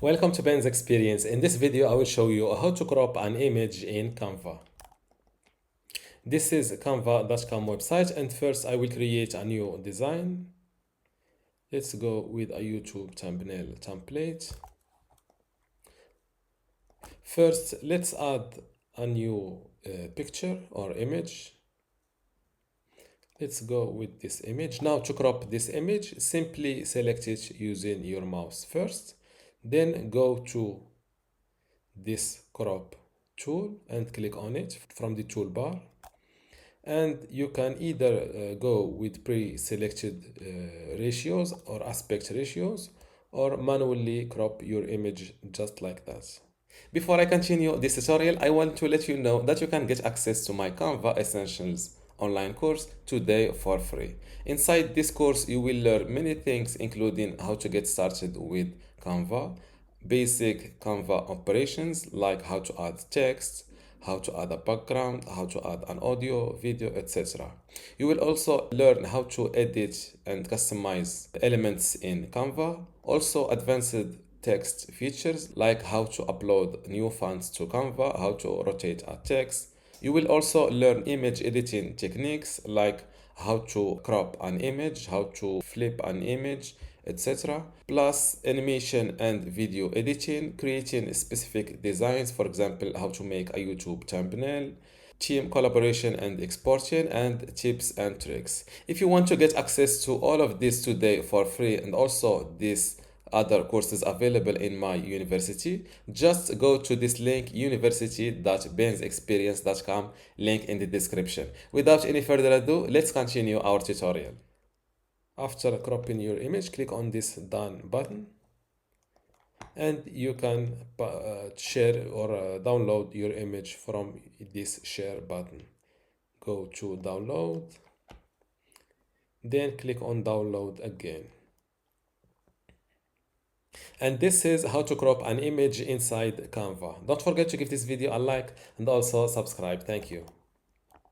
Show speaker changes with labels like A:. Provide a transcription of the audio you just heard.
A: Welcome to Ben's Experience. In this video, I will show you how to crop an image in Canva. This is canva.com website, and first I will create a new design. Let's go with a YouTube thumbnail template. First, let's add a new picture or image. Let's go with this image. Now to crop this image, simply select it using your mouse first. Then go to this crop tool and click on it from the toolbar. And you can either go with pre-selected ratios or aspect ratios, or manually crop your image just like that. Before I continue this tutorial, I want to let you know that you can get access to my Canva Essentials online course today for free. Inside this course, you will learn many things, including how to get started with Canva, basic Canva operations like how to add text, how to add a background, how to add an audio, video, etc. You will also learn how to edit and customize elements in Canva, also advanced text features like how to upload new fonts to Canva, how to rotate a text. You will also learn image editing techniques like how to crop an image, how to flip an image, etc. Plus animation and video editing, creating specific designs, for example, how to make a YouTube thumbnail, team collaboration and exporting, and tips and tricks. If you want to get access to all of this today for free, and also these other courses available in my university, just go to this link, university.bensexperience.com, link in the description. Without any further ado, let's continue our tutorial. After cropping your image, click on this done button, and you can share or download your image from this share button. Go to download, then click on download again. And this is how to crop an image inside Canva. Don't forget to give this video a like and also subscribe. Thank you.